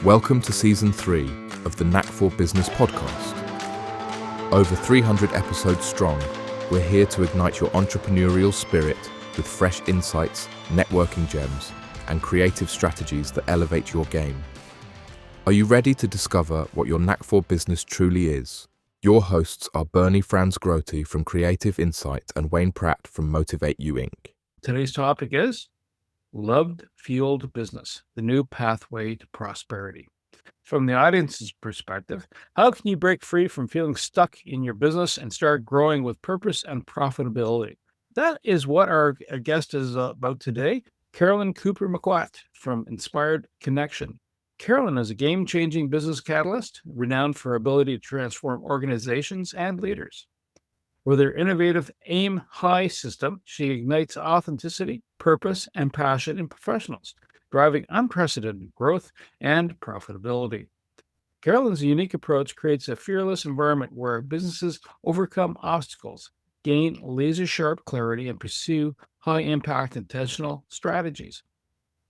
Welcome to Season 3 of the Knack for Business podcast. Over 300 episodes strong, we're here to ignite your entrepreneurial spirit with fresh insights, networking gems, and creative strategies that elevate your game. Are you ready to discover what your Knack for Business truly is? Your hosts are Bernie Franz-Grote from Creative Insight and Wayne Pratt from Motivate You Inc. Today's topic is Loved-Fueled Business, the new pathway to prosperity. From the audience's perspective, how can you break free from feeling stuck in your business and start growing with purpose and profitability? That is what our guest is about today, Carolyn Cooper McOuatt from Inspired Connection. Carolyn is a game-changing business catalyst, renowned for her ability to transform organizations and leaders. With her innovative Aim High system, she ignites authenticity, purpose, and passion in professionals, driving unprecedented growth and profitability. Carolyn's unique approach creates a fearless environment where businesses overcome obstacles, gain laser-sharp clarity, and pursue high-impact intentional strategies.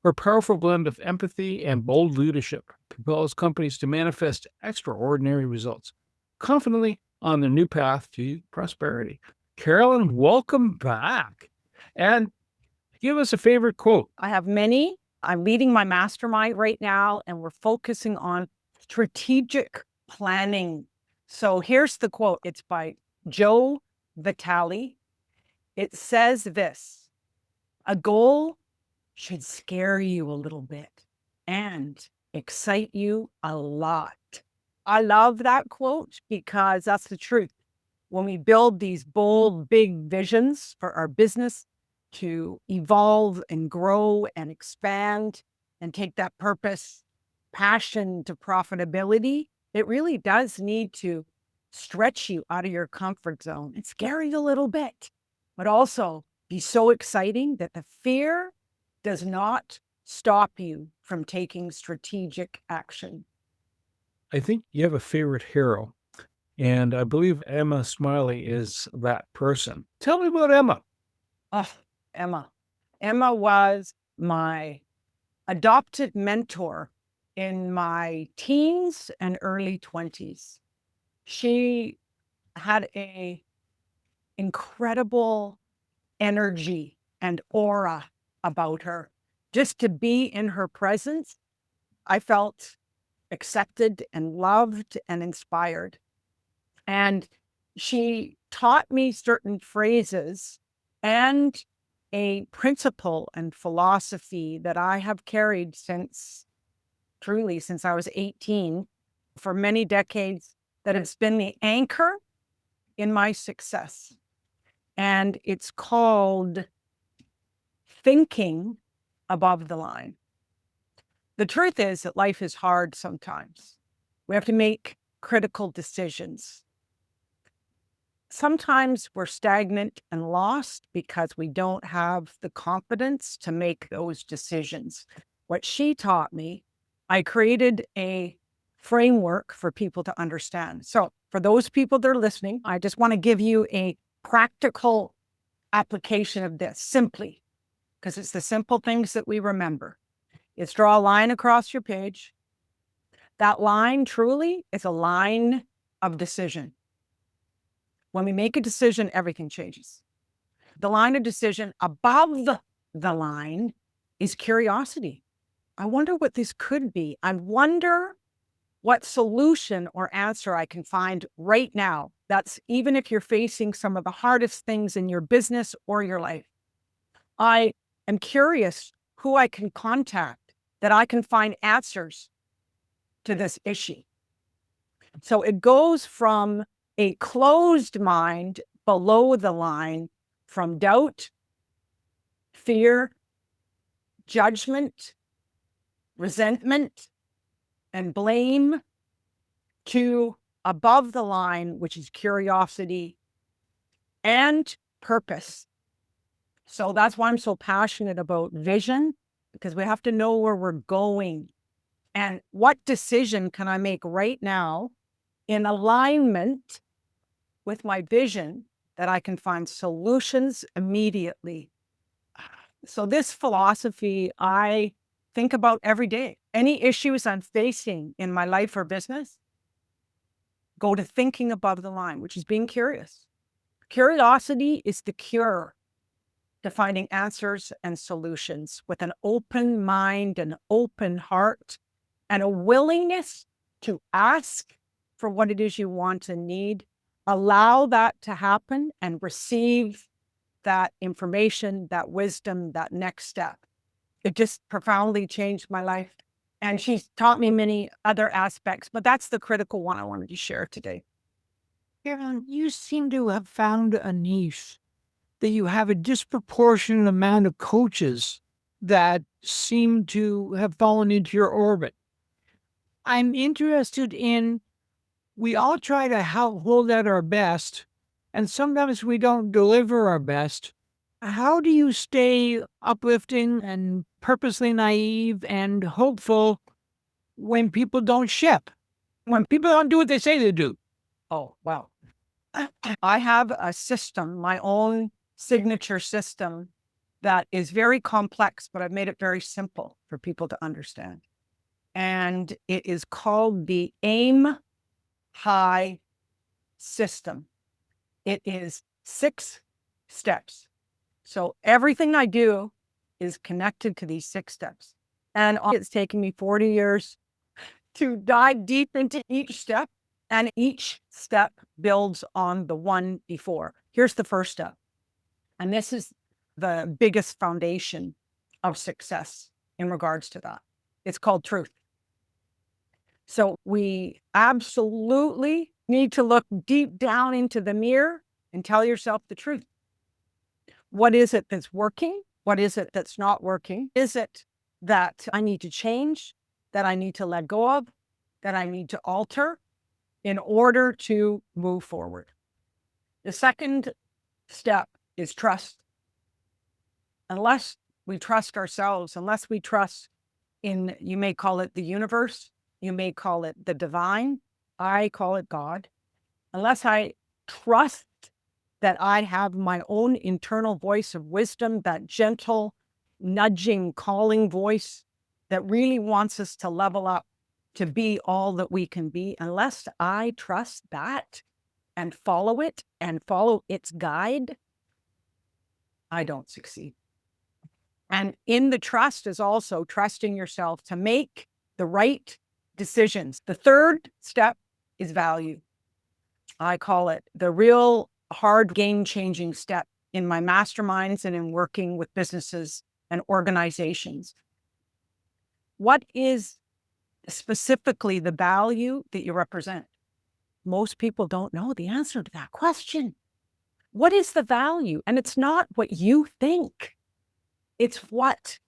Her powerful blend of empathy and bold leadership propels companies to manifest extraordinary results, confidently on their new path to prosperity. Carolyn, welcome back. And give us a favorite quote. I have many. I'm leading my mastermind right now, and we're focusing on strategic planning. So here's the quote. It's by Joe Vitale. It says this: a goal should scare you a little bit and excite you a lot. I love that quote because that's the truth. When we build these bold, big visions for our business to evolve and grow and expand and take that purpose, passion to profitability, it really does need to stretch you out of your comfort zone and scare you a little bit, but also be so exciting that the fear does not stop you from taking strategic action. I think you have a favorite hero, and I believe Emma Smiley is that person. Tell me about Emma. Oh, Emma. Emma was my adopted mentor in my teens and early 20s. She had an incredible energy and aura about her. Just to be in her presence, I felt accepted and loved and inspired. And she taught me certain phrases and a principle and philosophy that I have carried since I was 18 for many decades, that has been the anchor in my success. And it's called thinking above the line. The truth is that life is hard sometimes. We have to make critical decisions. Sometimes we're stagnant and lost because we don't have the confidence to make those decisions. What she taught me, I created a framework for people to understand. So for those people that are listening, I just want to give you a practical application of this simply, because it's the simple things that we remember. Is draw a line across your page. That line truly is a line of decision. When we make a decision, everything changes. The line of decision above the line is curiosity. I wonder what this could be. I wonder what solution or answer I can find right now. That's even if you're facing some of the hardest things in your business or your life. I am curious who I can contact that I can find answers to this issue. So it goes from a closed mind below the line, from doubt, fear, judgment, resentment, and blame, to above the line, which is curiosity and purpose. So that's why I'm so passionate about vision, because we have to know where we're going and what decision can I make right now in alignment with my vision that I can find solutions immediately. So this philosophy I think about every day. Any issues I'm facing in my life or business, go to thinking above the line, which is being curious. Curiosity is the cure to finding answers and solutions with an open mind, an open heart, and a willingness to ask for what it is you want and need. Allow that to happen and receive that information, that wisdom, that next step. It just profoundly changed my life. And she's taught me many other aspects, but that's the critical one I wanted to share today. Carolyn, you seem to have found a niche that you have a disproportionate amount of coaches that seem to have fallen into your orbit. I'm interested in, we all try to hold out our best, and sometimes we don't deliver our best. How do you stay uplifting and purposely naive and hopeful when people don't ship? When people don't do what they say they do? Oh, wow. I have a system, my own signature system that is very complex, but I've made it very simple for people to understand. And it is called the Aim High system. It is 6 steps. So everything I do is connected to these 6 steps. And it's taken me 40 years to dive deep into each step. And each step builds on the one before. Here's the first step. And this is the biggest foundation of success in regards to that. It's called truth. So we absolutely need to look deep down into the mirror and tell yourself the truth. What is it that's working? What is it that's not working? Is it that I need to change, that I need to let go of, that I need to alter in order to move forward? The second step is trust. Unless we trust ourselves, unless we trust in, you may call it the universe, you may call it the divine, I call it God. Unless I trust that I have my own internal voice of wisdom, that gentle, nudging, calling voice that really wants us to level up, to be all that we can be, unless I trust that and follow it and follow its guide, I don't succeed. And in the trust is also trusting yourself to make the right decisions. The third step is value. I call it the real hard game-changing step in my masterminds and in working with businesses and organizations. What is specifically the value that you represent? Most people don't know the answer to that question. What is the value? And it's not what you think. It's what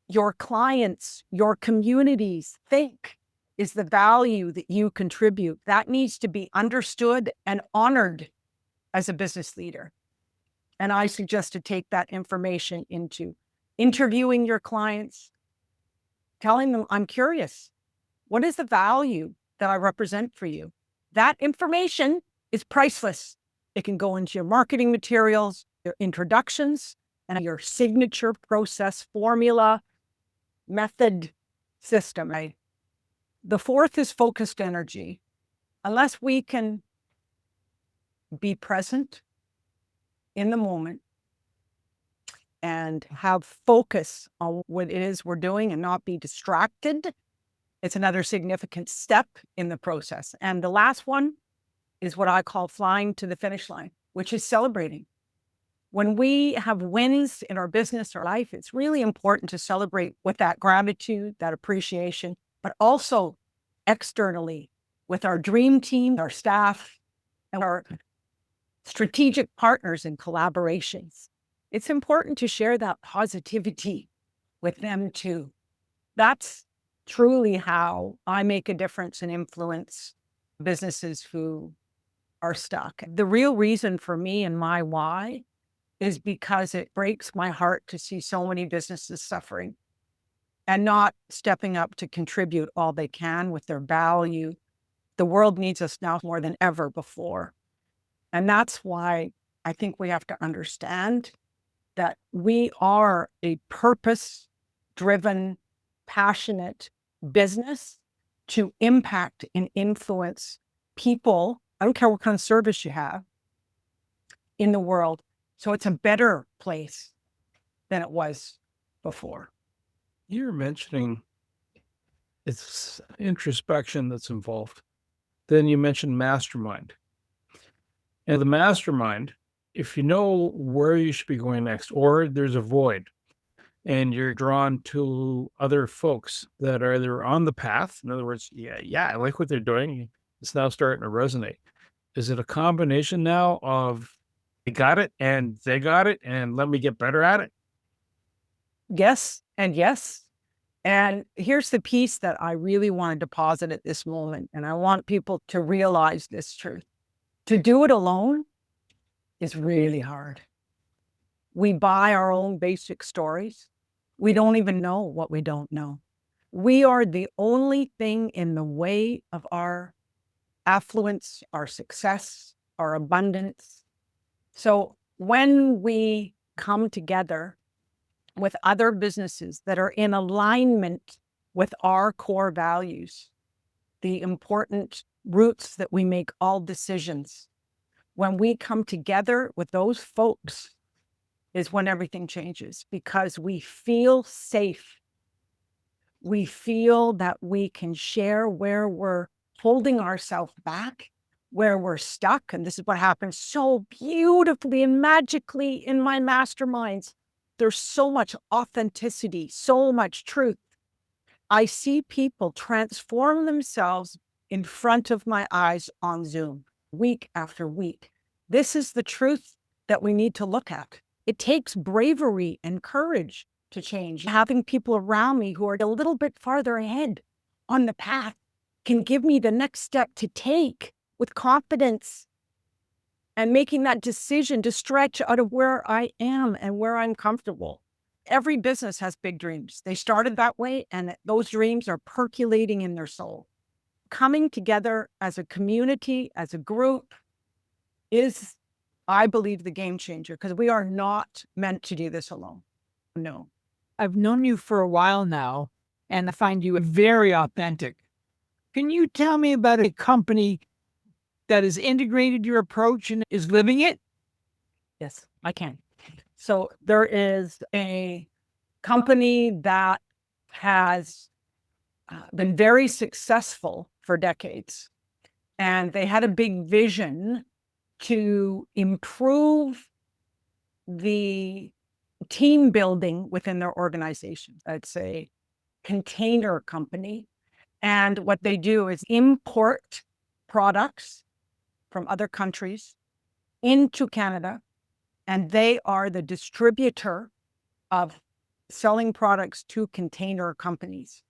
your clients, your communities think is the value that you contribute. That needs to be understood and honored as a business leader. And I suggest to take that information into interviewing your clients, telling them, I'm curious. What is the value that I represent for you? That information is priceless. It can go into your marketing materials, your introductions, and your signature process formula, method, system. Right? The fourth is focused energy. Unless we can be present in the moment and have focus on what it is we're doing and not be distracted, it's another significant step in the process. And the last one is what I call flying to the finish line, which is celebrating. When we have wins in our business or life, it's really important to celebrate with that gratitude, that appreciation, but also externally with our dream team, our staff, and our strategic partners and collaborations. It's important to share that positivity with them too. That's truly how I make a difference and influence businesses who are stuck. The real reason for me and my why is because it breaks my heart to see so many businesses suffering and not stepping up to contribute all they can with their value. The world needs us now more than ever before. And that's why I think we have to understand that we are a purpose-driven, passionate business to impact and influence people. I don't care what kind of service you have in the world. So it's a better place than it was before. You're mentioning it's introspection that's involved. Then you mentioned mastermind. And the mastermind, if you know where you should be going next, or there's a void and you're drawn to other folks that are either on the path, in other words, yeah, I like what they're doing. It's now starting to resonate. Is it a combination now of they got it and they got it and let me get better at it? Yes and yes. And here's the piece that I really want to deposit at this moment. And I want people to realize this truth. To do it alone is really hard. We buy our own basic stories. We don't even know what we don't know. We are the only thing in the way of our affluence, our success, our abundance. So when we come together with other businesses that are in alignment with our core values, the important roots that we make all decisions, when we come together with those folks is when everything changes, because we feel safe. We feel that we can share where we're holding ourselves back, where we're stuck. And this is what happens so beautifully and magically in my masterminds. There's so much authenticity, so much truth. I see people transform themselves in front of my eyes on Zoom, week after week. This is the truth that we need to look at. It takes bravery and courage to change. Having people around me who are a little bit farther ahead on the path can give me the next step to take with confidence, and making that decision to stretch out of where I am and where I'm comfortable. Every business has big dreams. They started that way, and those dreams are percolating in their soul. Coming together as a community, as a group, is, I believe, the game changer, because we are not meant to do this alone. No. I've known you for a while now, and I find you very authentic. Can you tell me about a company that has integrated your approach and is living it? Yes, I can. So there is a company that has been very successful for decades, and they had a big vision to improve the team building within their organization. It's a container company, and what they do is import products from other countries into Canada, and they are the distributor of selling products to container companies.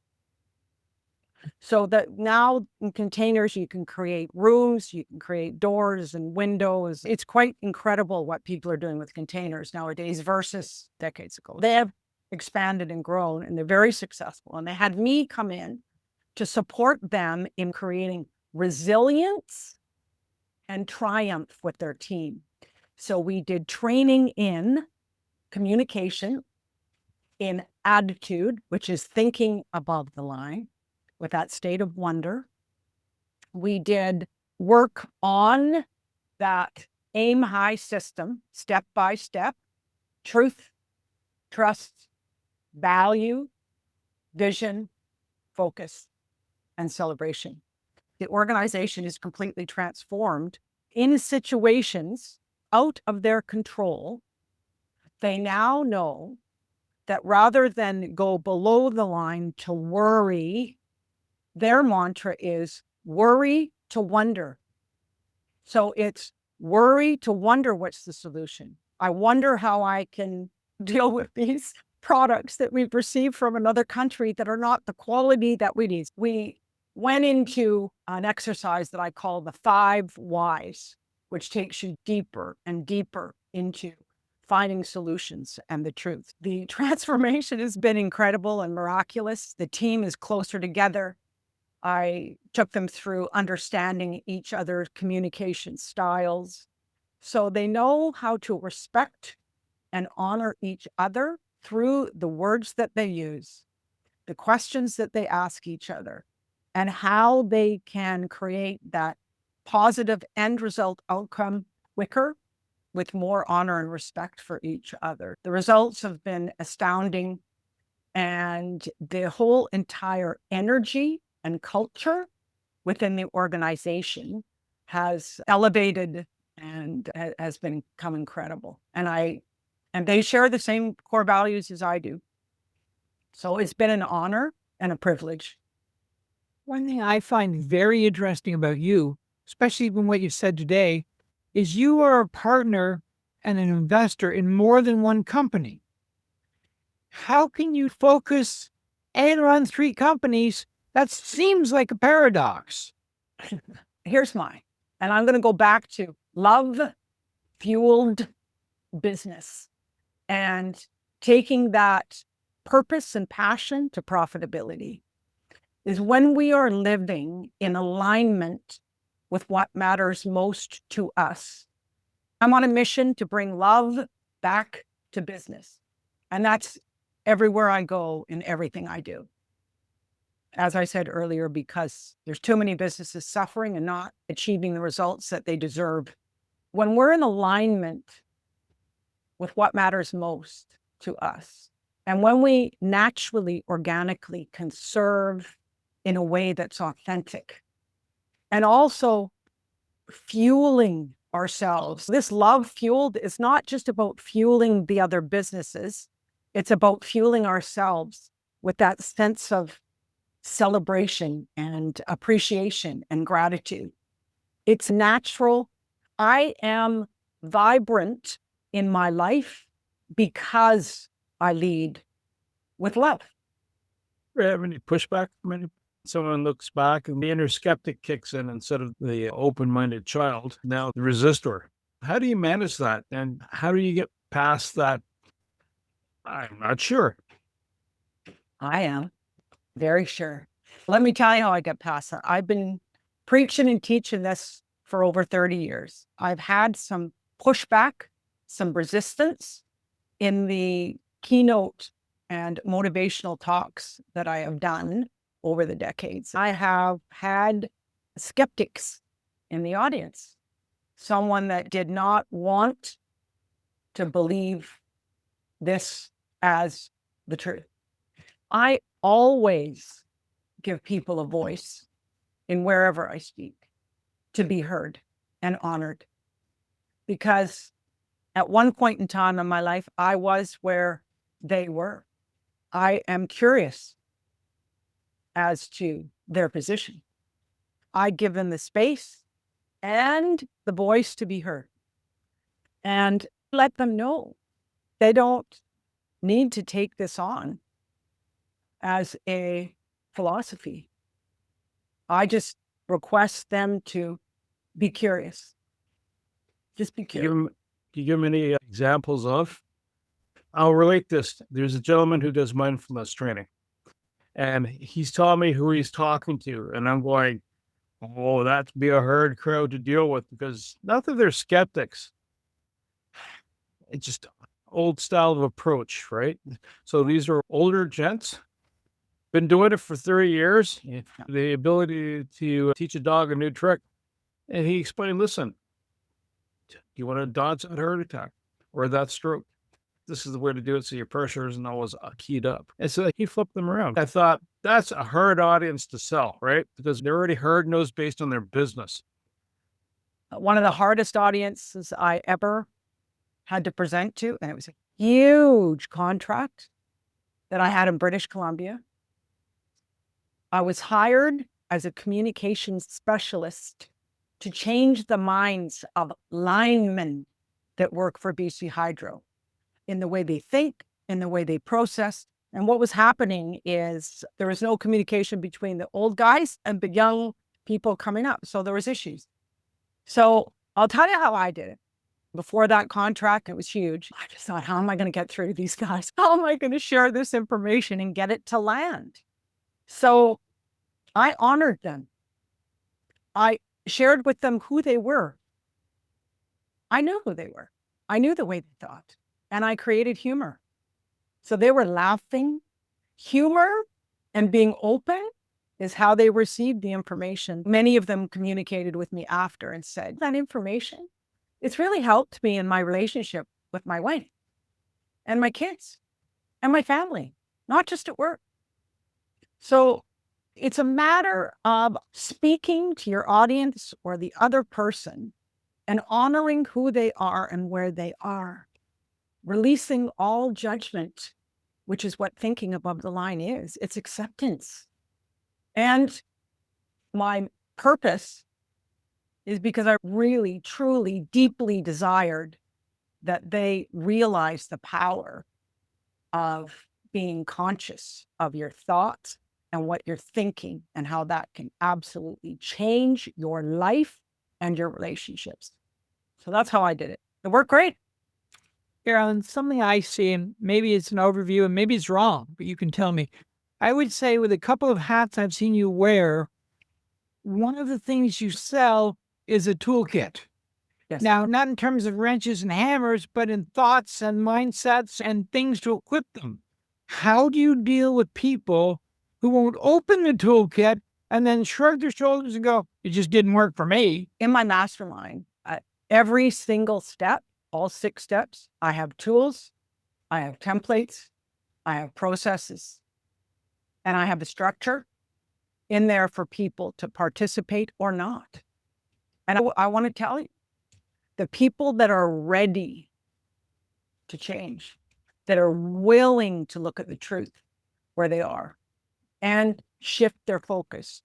So that now in containers, you can create rooms, you can create doors and windows. It's quite incredible what people are doing with containers nowadays versus decades ago. They have expanded and grown, and they're very successful. And they had me come in to support them in creating resilience and triumph with their team. So we did training in communication, in attitude, which is thinking above the line with that state of wonder. We did work on that aim high system, step by step, truth, trust, value, vision, focus, and celebration. The organization is completely transformed in situations out of their control. They now know that rather than go below the line to worry, their mantra is worry to wonder. So it's worry to wonder what's the solution. I wonder how I can deal with these products that we've received from another country that are not the quality that we need. We went into an exercise that I call the 5 whys, which takes you deeper and deeper into finding solutions and the truth. The transformation has been incredible and miraculous. The team is closer together. I took them through understanding each other's communication styles, so they know how to respect and honor each other through the words that they use. the questions that they ask each other, and how they can create that positive end result outcome quicker with more honor and respect for each other. The results have been astounding, and the whole entire energy and culture within the organization has elevated and has become incredible. And they share the same core values as I do. So it's been an honor and a privilege. One thing I find very interesting about you, especially even what you said today, is you are a partner and an investor in more than one company. How can you focus and run 3 companies? That seems like a paradox. Here's mine. And I'm going to go back to love-fueled business and taking that purpose and passion to profitability is when we are living in alignment with what matters most to us. I'm on a mission to bring love back to business. And that's everywhere I go in everything I do. As I said earlier, because there's too many businesses suffering and not achieving the results that they deserve. When we're in alignment with what matters most to us, and when we naturally, organically can serve in a way that's authentic, and also fueling ourselves. This love fueled is not just about fueling the other businesses. It's about fueling ourselves with that sense of celebration and appreciation and gratitude. It's natural. I am vibrant in my life because I lead with love. Do you have any pushback from any? Someone looks back and the inner skeptic kicks in instead of the open-minded child, now the resistor. How do you manage that? And how do you get past that? I'm not sure. I am very sure. Let me tell you how I get past that. I've been preaching and teaching this for over 30 years. I've had some pushback, some resistance in the keynote and motivational talks that I have done over the decades. I have had skeptics in the audience, someone that did not want to believe this as the truth. I always give people a voice in wherever I speak to be heard and honored. Because at one point in time in my life, I was where they were. I am curious as to their position. I give them the space and the voice to be heard and let them know they don't need to take this on as a philosophy. I just request them to be curious. Just be curious. Can you give me any examples of? I'll relate this. There's a gentleman who does mindfulness training, and he's telling me who he's talking to, and I'm going, oh, that'd be a hard crowd to deal with, because not that they're skeptics. It's just old style of approach, right? So these are older gents, been doing it for 30 years, the ability to teach a dog a new trick. And he explained, listen, you want to dodge that heart attack or that stroke? This is the way to do it so your pressure isn't always keyed up. And so he flipped them around. I thought, that's a hard audience to sell, right? Because they're already hard-nosed based on their business. One of the hardest audiences I ever had to present to, and it was a huge contract that I had in British Columbia. I was hired as a communications specialist to change the minds of linemen that work for BC Hydro in the way they think, in the way they process. And what was happening is there was no communication between the old guys and the young people coming up. So there was issues. So I'll tell you how I did it. Before that contract, it was huge. I just thought, how am I going to get through to these guys? How am I going to share this information and get it to land? So I honored them. I shared with them who they were. I knew who they were. I knew the way they thought. And I created humor. So they were laughing. Humor And being open is how they received the information. Many of them communicated with me after and said, that information, it's really helped me in my relationship with my wife and my kids and my family, not just at work. So it's a matter of speaking to your audience or the other person and honoring who they are and where they are, releasing all judgment, which is what thinking above the line is. It's acceptance. And my purpose is because I really, truly, deeply desired that they realize the power of being conscious of your thoughts and what you're thinking and how that can absolutely change your life and your relationships. So that's how I did it. It worked great. Carolyn, something I see, and maybe it's an overview and maybe it's wrong, but you can tell me. I would say with a couple of hats I've seen you wear, one of the things you sell is a toolkit. Yes. Now, not in terms of wrenches and hammers, but in thoughts and mindsets and things to equip them. How do you deal with people who won't open the toolkit and then shrug their shoulders and go, it just didn't work for me? In my mastermind, every single step, all 6 steps, I have tools, I have templates, I have processes, and I have a structure in there for people to participate or not. And I want to tell you, the people that are ready to change, that are willing to look at the truth where they are and shift their focus,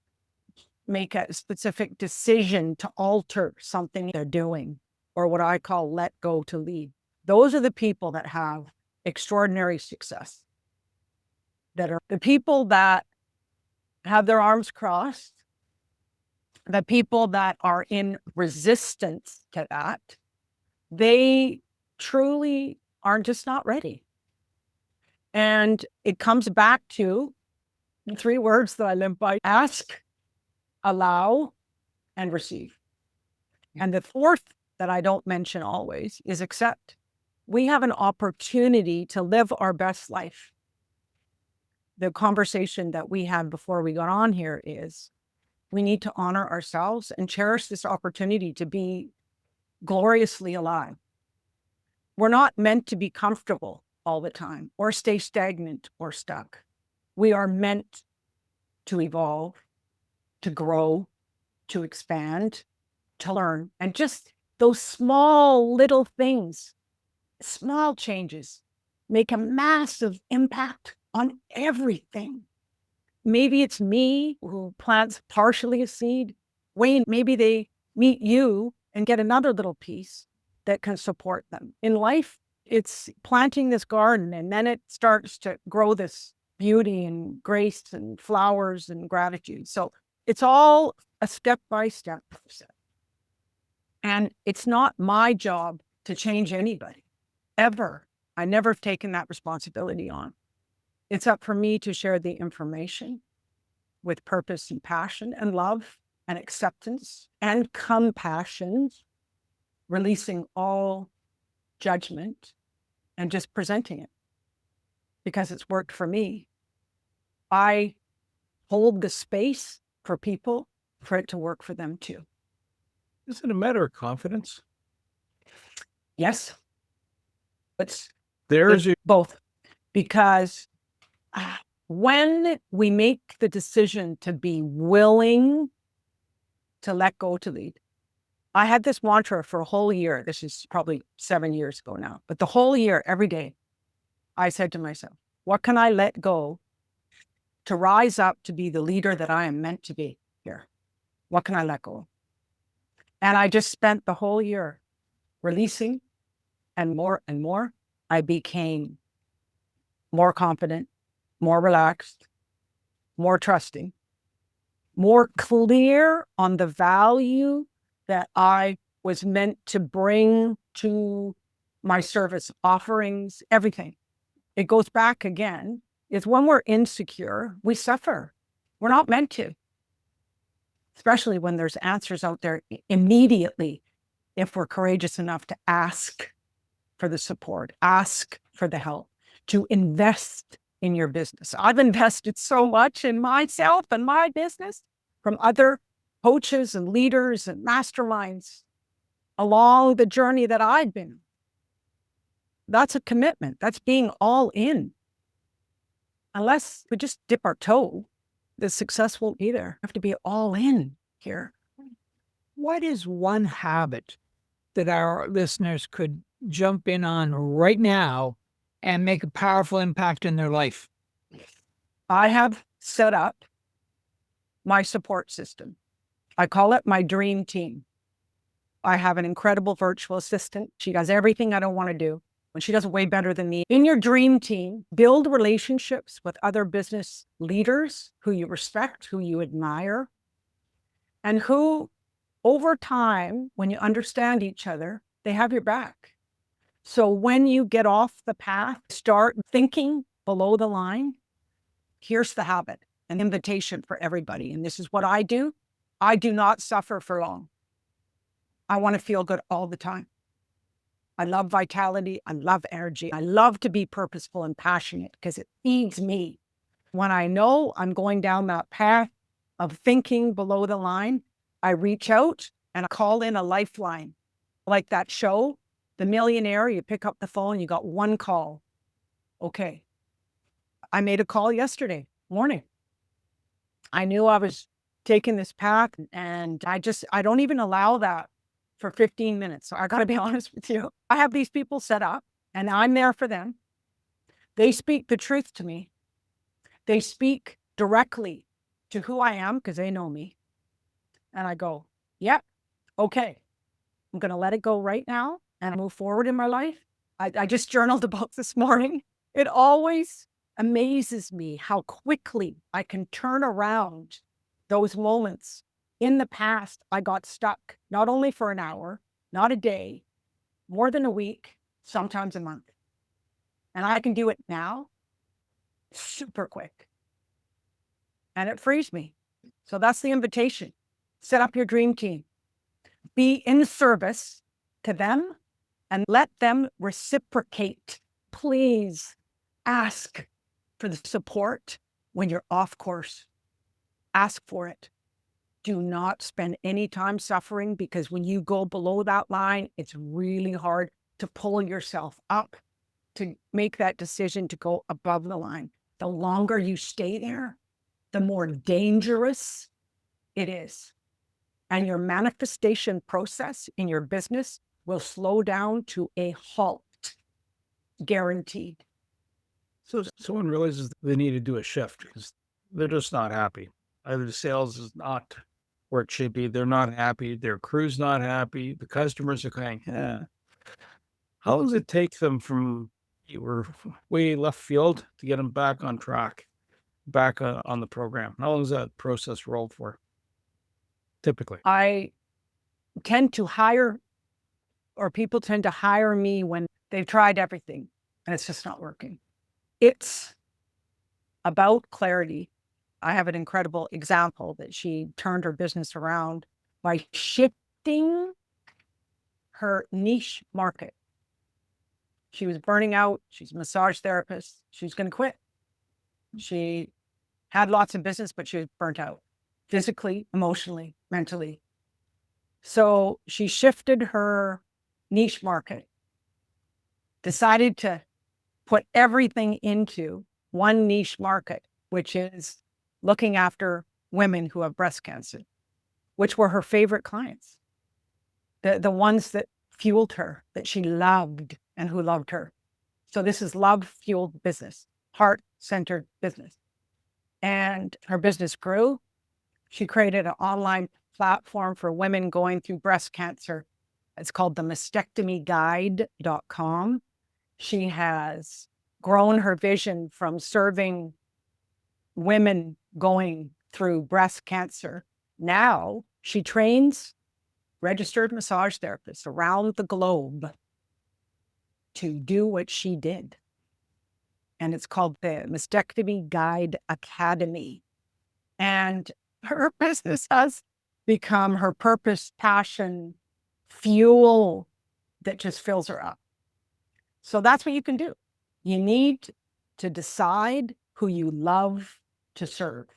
make a specific decision to alter something they're doing, or what I call let go to lead. Those are the people that have extraordinary success, that are the people that have their arms crossed, the people that are in resistance to that. They truly are just not ready. And it comes back to the 3 words that I live by: ask, allow, and receive. And the 4th that I don't mention always is accept. We have an opportunity to live our best life. The conversation that we had before we got on here is we need to honor ourselves and cherish this opportunity to be gloriously alive. We're not meant to be comfortable all the time or stay stagnant or stuck. We are meant to evolve, to grow, to expand, to learn. And just those small little things, small changes, make a massive impact on everything. Maybe it's me who plants partially a seed. Wayne, maybe they meet you and get another little piece that can support them. In life, it's planting this garden, and then it starts to grow this beauty and grace and flowers and gratitude. So it's all a step-by-step process. And it's not my job to change anybody, ever. I never have taken that responsibility on. It's up for me to share the information with purpose and passion and love and acceptance and compassion, releasing all judgment and just presenting it because it's worked for me. I hold the space for people for it to work for them too. Is it a matter of confidence? Yes. It's There's your both. Because when we make the decision to be willing to let go to lead, I had this mantra for a whole year. This is probably 7 years ago now, but the whole year, every day, I said to myself, what can I let go to rise up to be the leader that I am meant to be here? What can I let go? And I just spent the whole year releasing, and more, I became more confident, more relaxed, more trusting, more clear on the value that I was meant to bring to my service offerings, everything. It goes back again, is when we're insecure, we suffer. We're not meant to, especially when there's answers out there immediately, if we're courageous enough to ask for the support, ask for the help, to invest in your business. I've invested so much in myself and my business from other coaches and leaders and masterminds along the journey that I've been. That's a commitment. That's being all in. Unless we just dip our toe, the success won't be there. We have to be all in here. What is one habit that our listeners could jump in on right now and make a powerful impact in their life? I have set up my support system. I call it my dream team. I have an incredible virtual assistant. She does everything I don't want to do, and she does it way better than me. In your dream team, build relationships with other business leaders who you respect, who you admire, and who, over time, when you understand each other, they have your back. So when you get off the path, start thinking below the line. Here's the habit, an invitation for everybody. And this is what I do. I do not suffer for long. I want to feel good all the time. I love vitality. I love energy. I love to be purposeful and passionate because it feeds me. When I know I'm going down that path of thinking below the line, I reach out and I call in a lifeline. Like that show, The Millionaire, you pick up the phone, you got one call. Okay. I made a call yesterday morning. I knew I was taking this path and I don't even allow that for 15 minutes. So I got to be honest with you. I have these people set up and I'm there for them. They speak the truth to me. They speak directly to who I am because they know me. And I go, yeah, okay. I'm going to let it go right now and move forward in my life. I just journaled about this morning. It always amazes me how quickly I can turn around those moments. In the past, I got stuck, not only for an hour, not a day, more than a week, sometimes a month. And I can do it now super quick. And it frees me. So that's the invitation. Set up your dream team. Be in service to them and let them reciprocate. Please ask for the support when you're off course. Ask for it. Do not spend any time suffering because when you go below that line, it's really hard to pull yourself up to make that decision to go above the line. The longer you stay there, the more dangerous it is. And your manifestation process in your business will slow down to a halt, guaranteed. So someone realizes they need to do a shift because they're just not happy. Either the sales is not where it should be. They're not happy. Their crew's not happy. The customers are going, How does it take them from you were way left field to get them back on track, back on the program? How long does that process roll for? Typically. I tend to hire, or people tend to hire me when they've tried everything and it's just not working. It's about clarity. I have an incredible example that she turned her business around by shifting her niche market. She was burning out. She's a massage therapist. She was going to quit. She had lots of business, but she was burnt out physically, emotionally, mentally. So she shifted her niche market, decided to put everything into one niche market, which is looking after women who have breast cancer, which were her favorite clients, the ones that fueled her, that she loved and who loved her. So this is love-fueled business, heart-centered business. And her business grew. She created an online platform for women going through breast cancer. It's called the mastectomyguide.com. She has grown her vision from serving women going through breast cancer. Now she trains registered massage therapists around the globe to do what she did. And it's called the Mastectomy Guide Academy. And her business has become her purpose, passion, fuel that just fills her up. So that's what you can do. You need to decide who you love to serve.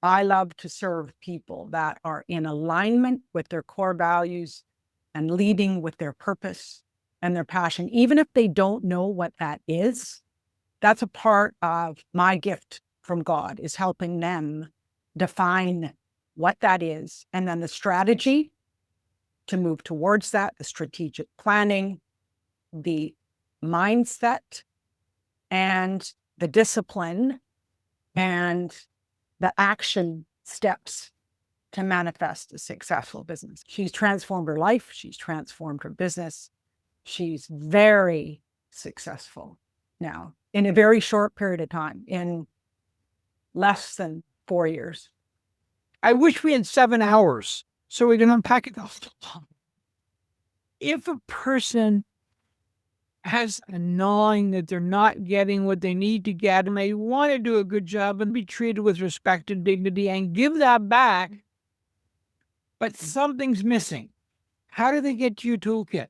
I love to serve people that are in alignment with their core values and leading with their purpose and their passion. Even if they don't know what that is, that's a part of my gift from God, is helping them define what that is. And then the strategy to move towards that, the strategic planning, the mindset, and the discipline, and the action steps to manifest a successful business. She's transformed her life. She's transformed her business. She's very successful now in a very short period of time, in less than 4 years. I wish we had 7 hours so we can unpack it all. If a person has a gnawing that they're not getting what they need to get, and they want to do a good job and be treated with respect and dignity and give that back, but something's missing, how do they get to your toolkit?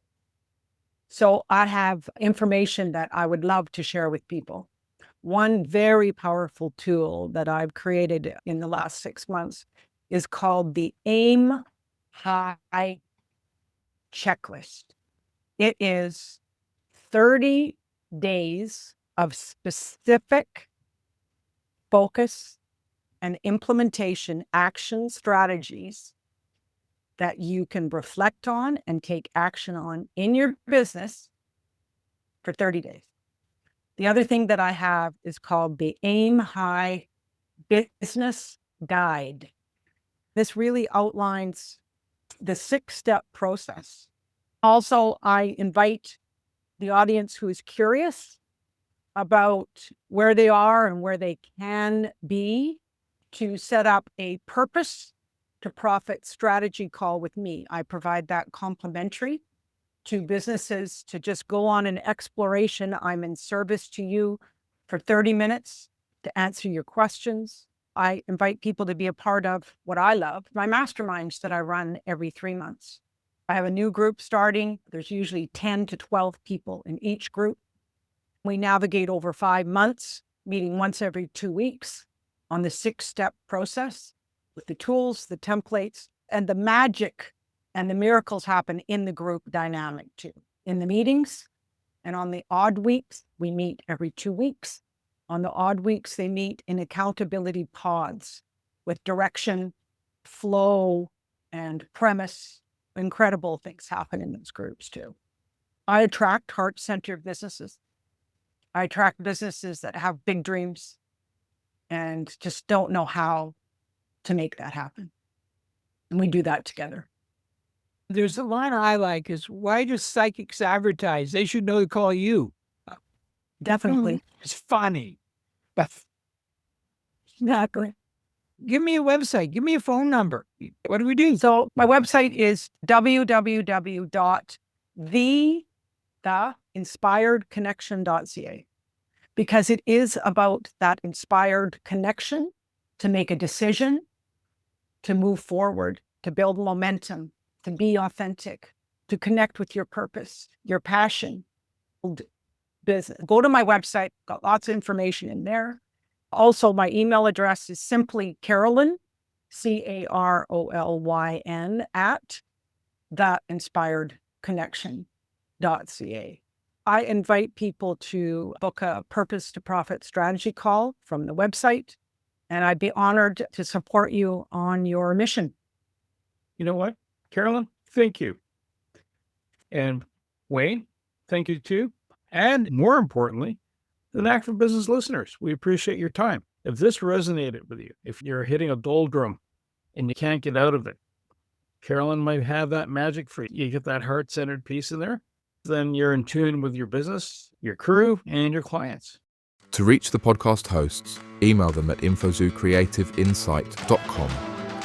So I have information that I would love to share with people. One very powerful tool that I've created in the last 6 months is called the Aim High Checklist. It is 30 days of specific focus and implementation action strategies that you can reflect on and take action on in your business for 30 days. The other thing that I have is called the Aim High Business Guide. This really outlines the 6-step process. Also, I invite the audience who is curious about where they are and where they can be to set up a purpose to profit strategy call with me. I provide that complimentary to businesses to just go on an exploration. I'm in service to you for 30 minutes to answer your questions. I invite people to be a part of what I love, my masterminds that I run every 3 months. I have a new group starting. There's usually 10 to 12 people in each group. We navigate over 5 months, meeting once every 2 weeks on the 6-step process with the tools, the templates, and the magic and the miracles happen in the group dynamic too. In the meetings and on the odd weeks, we meet every 2 weeks. On the odd weeks, they meet in accountability pods with direction, flow, and premise. Incredible things happen in those groups too. I attract heart-centered businesses. I attract businesses that have big dreams and just don't know how to make that happen. And we do that together. There's a line I like is, why do psychics advertise? They should know to call you. Definitely. It's funny. But Exactly. give me a website. Give me a phone number. What do we do? So my website is www.theinspiredconnection.ca, because it is about that inspired connection to make a decision, to move forward, to build momentum, to be authentic, to connect with your purpose, your passion, business. Go to my website, got lots of information in there. Also, my email address is simply Carolyn, Carolyn, at thatinspiredconnection.ca. I invite people to book a purpose to profit strategy call from the website, and I'd be honored to support you on your mission. You know what, Carolyn? Thank you. And Wayne, thank you too. And more importantly, the Knack for Business listeners, we appreciate your time. If this resonated with you, if you're hitting a doldrum and you can't get out of it, Carolyn might have that magic for you. You get that heart-centered piece in there, then you're in tune with your business, your crew, and your clients. To reach the podcast hosts, email them at infozoo.creativeinsight.com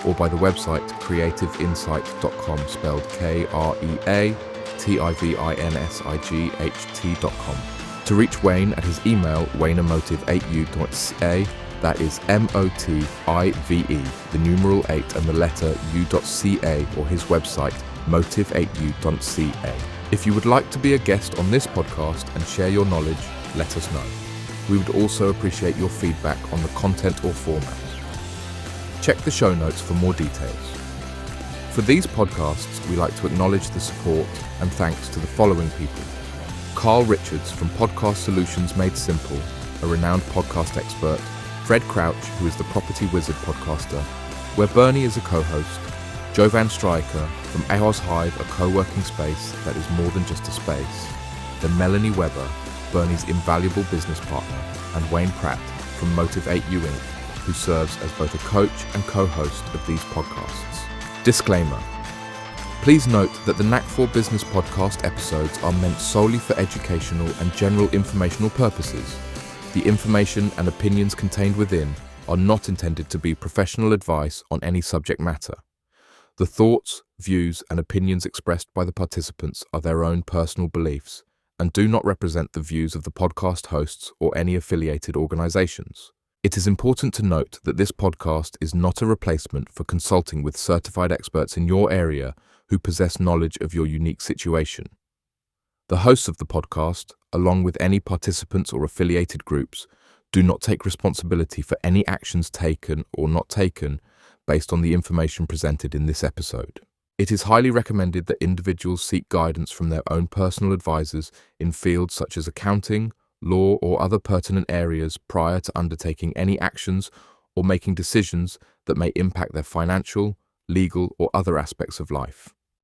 or by the website creativeinsight.com, spelled KREATIVINSIGHT.com. To reach Wayne at his email, wayneamotive8u.ca, that is MOTIVE, the numeral 8 and the letter u.ca, or his website, motive8u.ca. If you would like to be a guest on this podcast and share your knowledge, let us know. We would also appreciate your feedback on the content or format. Check the show notes for more details. For these podcasts, we like to acknowledge the support and thanks to the following people. Carl Richards from Podcast Solutions Made Simple, a renowned podcast expert. Fred Crouch, who is the Property Wizard podcaster, where Bernie is a co-host. Joe Van Stryker from Ahos Hive, a co-working space that is more than just a space. Then Melanie Weber, Bernie's invaluable business partner, and Wayne Pratt from Motivate You Inc., who serves as both a coach and co-host of these podcasts. Disclaimer. Please note that the Knack for Business podcast episodes are meant solely for educational and general informational purposes. The information and opinions contained within are not intended to be professional advice on any subject matter. The thoughts, views, and opinions expressed by the participants are their own personal beliefs and do not represent the views of the podcast hosts or any affiliated organizations. It is important to note that this podcast is not a replacement for consulting with certified experts in your area who possess knowledge of your unique situation. The hosts of the podcast, along with any participants or affiliated groups, do not take responsibility for any actions taken or not taken based on the information presented in this episode. It is highly recommended that individuals seek guidance from their own personal advisors in fields such as accounting, law, or other pertinent areas prior to undertaking any actions or making decisions that may impact their financial, legal, or other aspects of life.